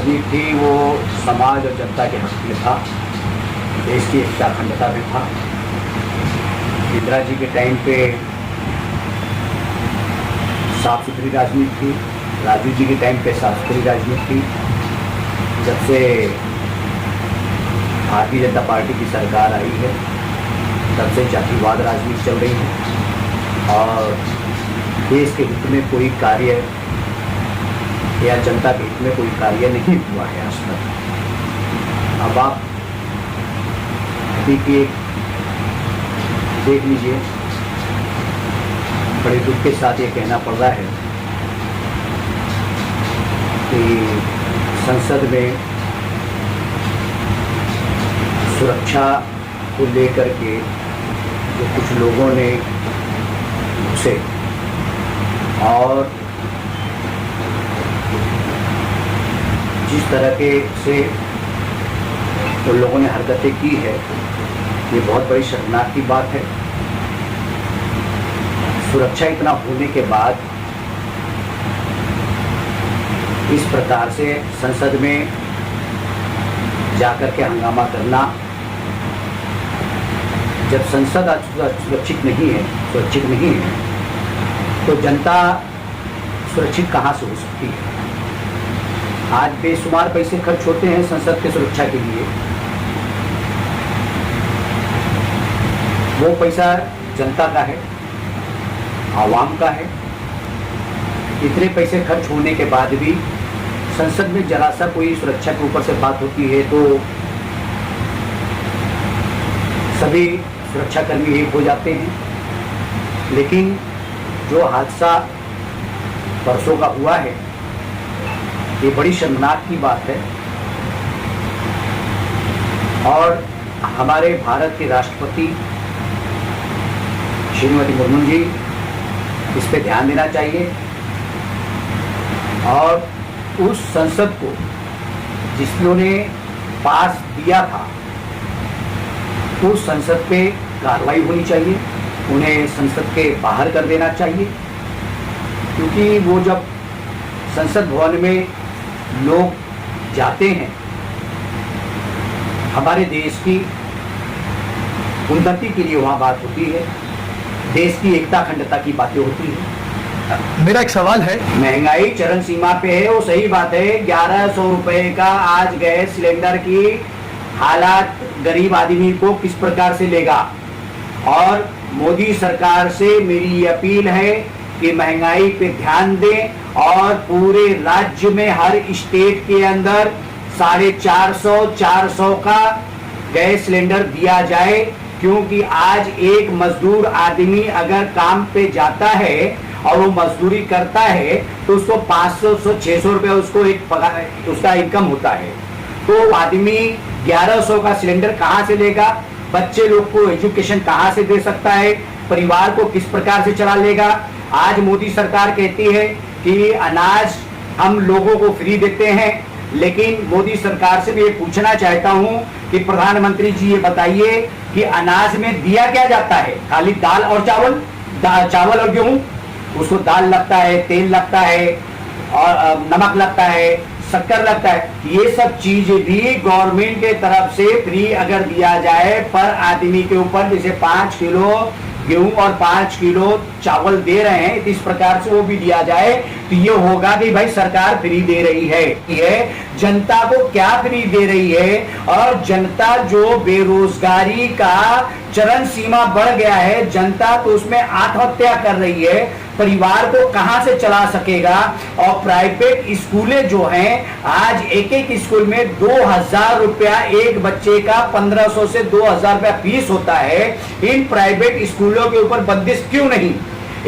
राजनीति थी वो समाज और जनता के हक में था, देश की एकता अखंडता में था। इंदिरा जी के टाइम पे साफ सुथरी राजनीति थी, राजीव जी के टाइम पे साफ सुथरी राजनीति थी। जब से भारतीय जनता पार्टी की सरकार आई है तब से जातिवाद राजनीति चल रही है और देश के हित में कोई कार्य या जनता के हित में कोई कार्य नहीं हुआ है आज तक। अब आप देखिए, देख लीजिए, बड़े दुख के साथ ये कहना पड़ रहा है कि संसद में सुरक्षा को लेकर के जो कुछ लोगों ने घुसे और जिस तरह के से उन लोगों ने हरकतें की है, ये बहुत बड़ी शर्मनाक की बात है। सुरक्षा इतना होने के बाद इस प्रकार से संसद में जाकर के हंगामा करना, जब संसद सुरक्षित नहीं है तो जनता सुरक्षित कहाँ से हो सकती है। आज बेशुमार पैसे खर्च होते हैं संसद के सुरक्षा के लिए, वो पैसा जनता का है, आवाम का है। इतने पैसे खर्च होने के बाद भी संसद में जरा सा कोई सुरक्षा के ऊपर से बात होती है तो सभी सुरक्षाकर्मी एक हो जाते हैं। लेकिन जो हादसा परसों का हुआ है, ये बड़ी शर्मनाक की बात है और हमारे भारत के राष्ट्रपति श्रीमती मुर्मू जी इस पे ध्यान देना चाहिए और उस संसद को जिन्होंने पास दिया था उस संसद पे कार्रवाई होनी चाहिए, उन्हें संसद के बाहर कर देना चाहिए। क्योंकि वो जब संसद भवन में लोग जाते हैं, हमारे देश की उन्नति के लिए वहाँ बात होती है, देश की एकता अखंडता की बातें होती है। मेरा एक सवाल है, महंगाई चरम सीमा पे है, वो सही बात है। 1100 रुपए का आज गैस सिलेंडर की हालात गरीब आदमी को किस प्रकार से लेगा। और मोदी सरकार से मेरी अपील है कि महंगाई पे ध्यान दें और पूरे राज्य में हर स्टेट के अंदर 450 का गैस सिलेंडर दिया जाए। क्योंकि आज एक मजदूर आदमी अगर काम पे जाता है और वो मजदूरी करता है तो उसको 500-600 रुपये उसको उसका इनकम होता है, तो आदमी 1100 का सिलेंडर कहाँ से लेगा, बच्चे लोग को एजुकेशन कहाँ से दे सकता है, परिवार को किस प्रकार से चला लेगा। आज मोदी सरकार कहती है कि अनाज हम लोगों को फ्री देते हैं, लेकिन मोदी सरकार से भी ये पूछना चाहता हूँ कि प्रधानमंत्री जी ये बताइए कि अनाज में दिया क्या जाता है। खाली दाल और चावल और गेहूं, उसको दाल लगता है, तेल लगता है और नमक लगता है, शक्कर लगता है। ये सब चीज भी गवर्नमेंट के तरफ से फ्री अगर दिया जाए पर आदमी के ऊपर, जैसे 5 किलो गेहूं और 5 किलो चावल दे रहे हैं, इस प्रकार से वो भी दिया जाए तो ये होगा कि भाई सरकार फ्री दे रही है। ये जनता को क्या फ्री दे रही है। और जनता जो बेरोजगारी का चरम सीमा बढ़ गया है, जनता तो उसमें आत्महत्या कर रही है, परिवार को कहां से चला सकेगा। और प्राइवेट स्कूलें जो हैं, आज एक स्कूल में 2000 रुपया एक बच्चे का, 1500 से 2000 रुपया फीस होता है। इन प्राइवेट स्कूलों के ऊपर बंदिश क्यों नहीं।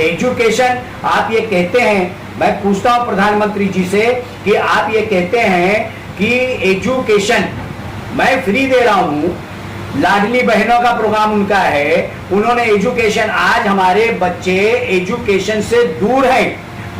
एजुकेशन आप ये कहते हैं, मैं पूछता हूं प्रधानमंत्री जी से कि आप ये कहते हैं कि एजुकेशन मैं फ्री दे रहा हूं, लाडली बहनों का प्रोग्राम उनका है, उन्होंने एजुकेशन, आज हमारे बच्चे एजुकेशन से दूर हैं।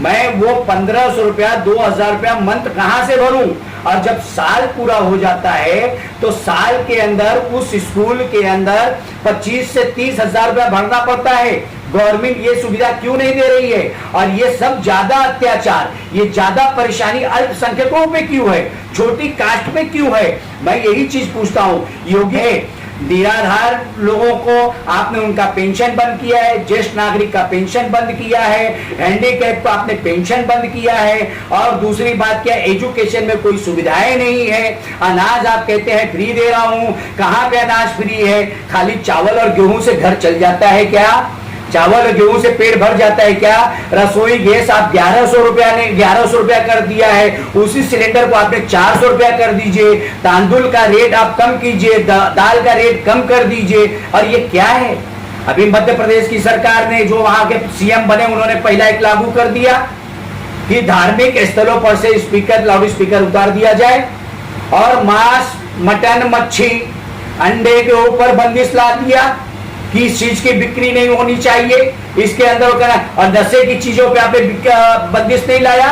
मैं वो 1500 रुपया 2000 रुपया मंथ कहां से भरूं। और जब साल पूरा हो जाता है तो साल के अंदर उस स्कूल के अंदर 25 से 30 हजार रुपया भरना पड़ता है। गवर्नमेंट ये सुविधा क्यों नहीं दे रही है? और ये सब ज्यादा अत्याचार, ये ज्यादा परेशानी अल्पसंख्यकों पे क्यों है, छोटी कास्ट पे क्यों है? मैं यही चीज पूछता हूँ। योगी है, निराधार लोगों को आपने उनका पेंशन बंद किया है, ज्येष्ठ नागरिक का पेंशन बंद किया है, हैंडीकैप का आपने पेंशन बंद किया है, और दूसरी बात क्या, एजुकेशन में कोई सुविधाएं नहीं है। अनाज आप कहते हैं फ्री दे रहा हूं, कहां पे अनाज फ्री है? खाली चावल और गेहूं से घर चल जाता है क्या? चावल और गेहूं से पेट भर जाता है क्या? रसोई गैस आप 1100 रुपया कर दिया है, उसी सिलेंडर को आपने 400 रुपया कर दीजिए। तांदुल का रेट आप कम कीजिए, दाल का रेट कम कर दीजिए। और ये क्या है? अभी मध्य प्रदेश की सरकार ने, जो वहां के सीएम बने, उन्होंने पहला एक लागू कर दिया कि धार्मिक स्थलों पर से स्पीकर, लाउड स्पीकर उतार दिया जाए, और मांस, मटन, मच्छी, अंडे के ऊपर बंदिश ला दिया कि इस चीज की बिक्री नहीं होनी चाहिए। इसके अंदर कहना, और नशे की चीजों पे आपने बंदिश नहीं लाया।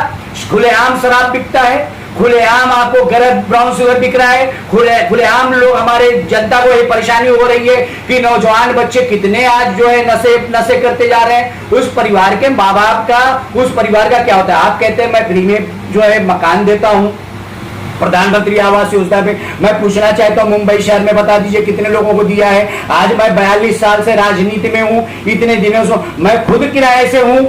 खुलेआम शराब बिकता है, खुलेआम आपको गलत ब्राउन शुगर बिक रहा है, खुलेआम लोग, हमारे जनता को ये परेशानी हो रही है कि नौजवान बच्चे कितने आज जो है नशे करते जा रहे हैं। उस परिवार के माँ बाप का, उस परिवार का क्या होता है? आप कहते हैं मैं फ्री में जो है मकान देता हूँ, प्रधानमंत्री आवास योजना में। मैं पूछना चाहता हूं, मुंबई शहर में बता दीजिए कितने लोगों को दिया है? आज मैं 42 साल से राजनीति में हूं, इतने दिनों से मैं खुद किराए से हूं,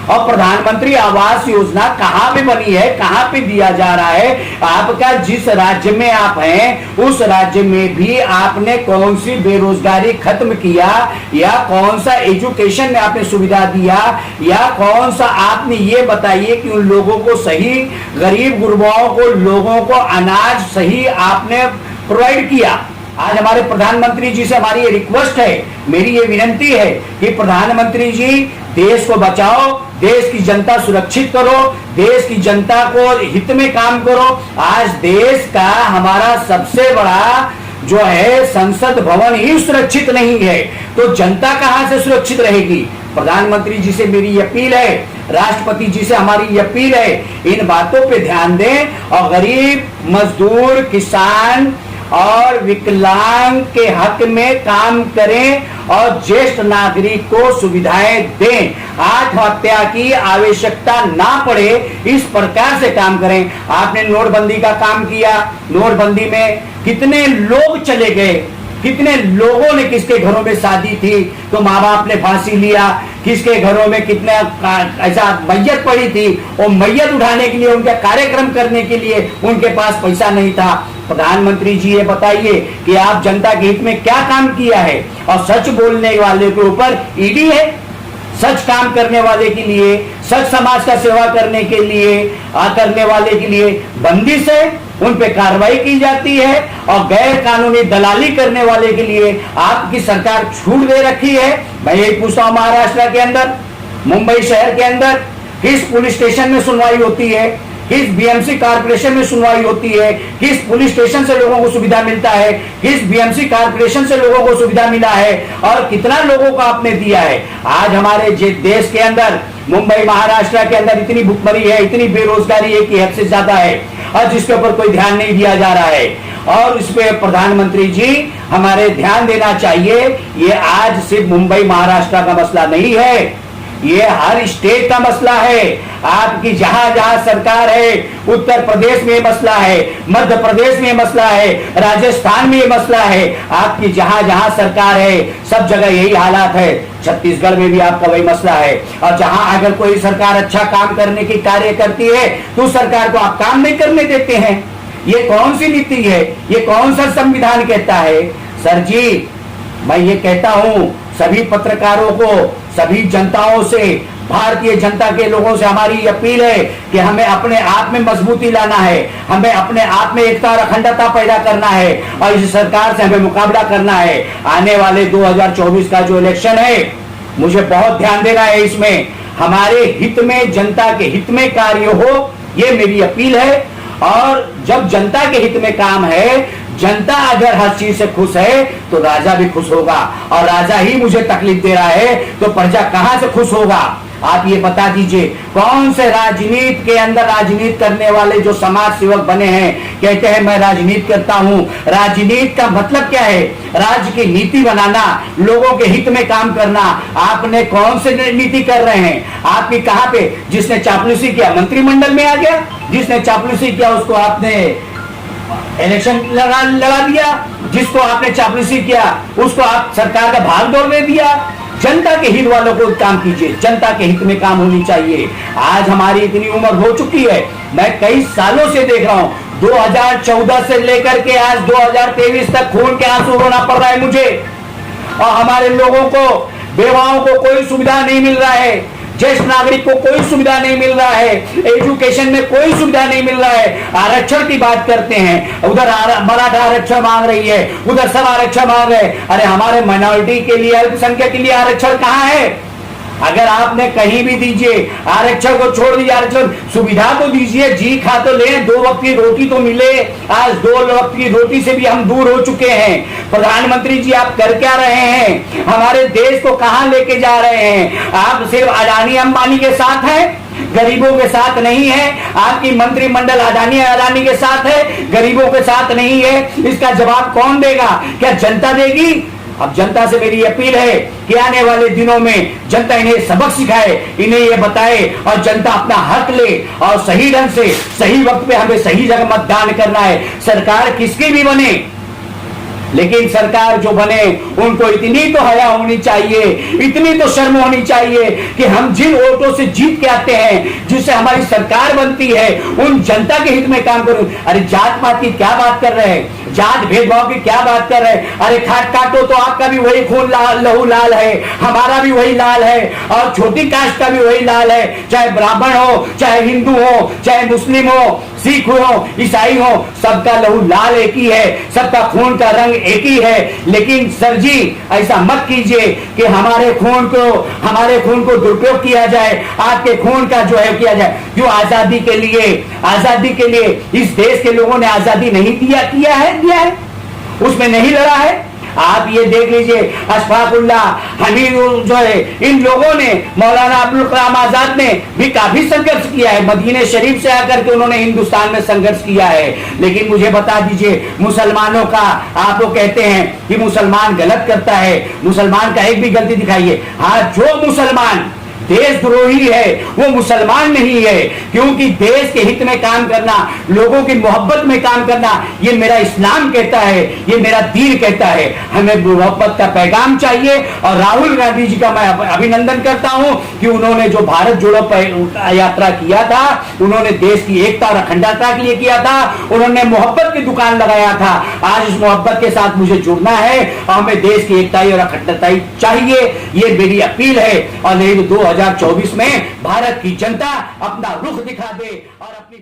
और प्रधानमंत्री आवास योजना कहां पे बनी है, कहां पे दिया जा रहा है? आपका जिस राज्य में आप हैं, उस राज्य में भी आपने कौन सी बेरोजगारी खत्म किया, या कौन सा एजुकेशन में आपने सुविधा दिया, या कौन सा आपने ये बताइए कि उन लोगों को सही, गरीब गुरबाओं को, लोगों को अनाज सही आपने प्रोवाइड किया? आज हमारे प्रधानमंत्री जी से हमारी ये रिक्वेस्ट है, मेरी ये विनती है कि प्रधानमंत्री जी, देश को बचाओ, देश की जनता सुरक्षित करो, देश की जनता को हित में काम करो। आज देश का हमारा सबसे बड़ा जो है संसद भवन ही सुरक्षित नहीं है, तो जनता कहां से सुरक्षित रहेगी? प्रधानमंत्री जी से मेरी अपील है, राष्ट्रपति जी से हमारी अपील है, इन बातों पे ध्यान दें और गरीब, मजदूर, किसान और विकलांग के हक में काम करें और ज्येष्ठ नागरिक को सुविधाएं दें। आत्महत्या की आवश्यकता ना पड़े, इस प्रकार से काम करें। आपने नोटबंदी का काम किया, नोटबंदी में कितने लोग चले गए, कितने लोगों ने, किसके घरों में शादी थी तो माँ बाप ने फांसी लिया, किसके घरों में कितने ऐसा मैयत पड़ी थी, और मैयत उठाने के लिए, उनका कार्यक्रम करने के लिए उनके पास पैसा नहीं था। प्रधानमंत्री जी ये बताइए कि आप जनता के हित में क्या काम किया है? और सच बोलने वाले के ऊपर ईडी है, सच काम करने वाले के लिए, सच समाज का सेवा करने के लिए, करने वाले के लिए बंदिश है, उन पे कार्रवाई की जाती है, और गैर कानूनी दलाली करने वाले के लिए आपकी सरकार छूट दे रखी है। मैं यही पूछता हूं, महाराष्ट्र के अंदर, मुंबई शहर के अंदर किस पुलिस स्टेशन में सुनवाई होती है, किस बीएमसी कारपोरेशन में सुनवाई होती है, किस पुलिस स्टेशन से लोगों को सुविधा मिलता है, किस बीएमसी कारपोरेशन से लोगों को सुविधा मिला है, और कितना लोगों को आपने दिया है? आज हमारे देश के अंदर, मुंबई महाराष्ट्र के अंदर इतनी भुखमरी है, इतनी बेरोजगारी है कि हद से ज्यादा है, और जिसके ऊपर कोई ध्यान नहीं दिया जा रहा है। और इस पे प्रधानमंत्री जी हमारे ध्यान देना चाहिए। ये आज सिर्फ मुंबई महाराष्ट्र का मसला नहीं है, ये हर स्टेट का मसला है। आपकी जहां जहां सरकार है, उत्तर प्रदेश में मसला है, मध्य प्रदेश में मसला है, राजस्थान में मसला है, आपकी जहां जहां सरकार है सब जगह यही हालात है। छत्तीसगढ़ में भी आपका वही मसला है। और जहां अगर कोई सरकार अच्छा काम करने की कार्य करती है तो सरकार को आप काम नहीं करने देते हैं। ये कौन सी नीति है? ये कौन सा संविधान कहता है? सर जी, मैं ये कहता हूं सभी पत्रकारों को, सभी जनताओं से, भारतीय जनता के लोगों से हमारी अपील है कि हमें अपने आप में मजबूती लाना है, हमें अपने आप में एकता और अखंडता पैदा करना है, और इस सरकार से हमें मुकाबला करना है। आने वाले 2024 का जो इलेक्शन है, मुझे बहुत ध्यान देना है इसमें, हमारे हित में, जनता के हित में कार्य हो, ये मेरी अपील है। और जब जनता के हित में काम है, जनता अगर हर चीज से खुश है तो राजा भी खुश होगा, और राजा ही मुझे तकलीफ दे रहा है तो प्रजा कहां से खुश होगा? आप ये बता दीजिए, कौन से राजनीति के अंदर राजनीति करने वाले जो समाज सेवक बने हैं कहते हैं मैं राजनीति करता हूं। राजनीति का मतलब क्या है? राज्य की नीति बनाना, लोगों के हित में काम करना। आपने कौन से नीति कर रहे हैं? आपकी कहां पे? जिसने चापलूसी किया मंत्रिमंडल में आ गया, जिसने चापलूसी किया उसको आपने इलेक्शन लड़ा दिया, जिसको आपने चापलूसी किया उसको आप सरकार का भाग दौड़ दे दिया। जनता के हित वालों को काम कीजिए, जनता के हित में काम होनी चाहिए। आज हमारी इतनी उम्र हो चुकी है, मैं कई सालों से देख रहा हूं, 2014 से लेकर के आज 2023 तक खून के आंसू रोना पड़ रहा है मुझे, और हमारे लोगों को, बेवाओं को कोई सुविधा नहीं मिल रहा है, ज्येष्ठ नागरिक को कोई सुविधा नहीं मिल रहा है, एजुकेशन में कोई सुविधा नहीं मिल रहा है। आरक्षण की बात करते हैं, उधर मराठा आरक्षण मांग रही है, उधर सब आरक्षण मांग रहे हैं। अरे हमारे माइनॉरिटी के लिए, अल्पसंख्यक के लिए आरक्षण कहां है? अगर आपने कहीं भी दीजिए, आरक्षण को छोड़ दीजिए, आरक्षण सुविधा तो दीजिए, जी खा तो ले, 2 वक्त की रोटी तो मिले। आज 2 वक्त की रोटी से भी हम दूर हो चुके हैं। प्रधानमंत्री जी आप कर क्या रहे हैं? हमारे देश को कहां लेके जा रहे हैं? आप सिर्फ अडानी अंबानी के साथ हैं, गरीबों के साथ नहीं है। आपकी मंत्रिमंडल अडानी के साथ है, गरीबों के साथ नहीं है। इसका जवाब कौन देगा? क्या जनता देगी? अब जनता से मेरी अपील है कि आने वाले दिनों में जनता इन्हें सबक सिखाए, इन्हें ये बताए, और जनता अपना हक ले, और सही ढंग से सही वक्त पे हमें सही जगह मतदान करना है। सरकार किसकी भी बने, लेकिन सरकार जो बने उनको इतनी तो हया होनी चाहिए, इतनी तो शर्म होनी चाहिए कि हम जिन वोटों से जीत के आते हैं, जिससे हमारी सरकार बनती है, उन जनता के हित में काम करूं। अरे जात पात की क्या बात कर रहे हैं? जात भेदभाव की क्या बात कर रहे हैं? अरे खाट काटो तो आपका भी वही खून लहू लाल है, हमारा भी वही लाल है, और छोटी कास्ट का भी वही लाल है। चाहे ब्राह्मण हो, चाहे हिंदू हो, चाहे मुस्लिम हो, सिख हो, ईसाई हो, सबका लहू लाल एक ही है, सबका खून का रंग एक ही है। लेकिन सर जी ऐसा मत कीजिए कि हमारे खून को दुरुपयोग किया जाए, आपके खून का जो है किया जाए। जो आजादी के लिए इस देश के लोगों ने आजादी नहीं दिया है, उसमें नहीं लड़ा है। आप ये देख लीजिए, अशफाकुल्लाह, हमीद जो है, इन लोगों ने, मौलाना अब्दुल कलाम आजाद ने भी काफी संघर्ष किया है। मदीने शरीफ से आकर के उन्होंने हिंदुस्तान में संघर्ष किया है। लेकिन मुझे बता दीजिए, मुसलमानों का आप लोग कहते हैं कि मुसलमान गलत करता है, मुसलमान का एक भी गलती दिखाइए। हाँ, जो मुसलमान देशद्रोही है वो मुसलमान नहीं है, क्योंकि देश के हित में काम करना, लोगों की मोहब्बत में काम करना, ये मेरा इस्लाम कहता है, ये मेरा दीन कहता है। हमें मोहब्बत का पैगाम चाहिए, और राहुल गांधी जी का मैं अभिनंदन करता हूं कि उन्होंने जो भारत जोड़ो यात्रा किया था, उन्होंने देश की एकता और अखंडता के लिए किया था, उन्होंने मोहब्बत की दुकान लगाया था। आज इस मोहब्बत के साथ मुझे जुड़ना है, और हमें देश की एकता और अखंडता चाहिए, ये मेरी अपील है। और नहीं तो 2024 में भारत की जनता अपना रुख दिखा दे और अपनी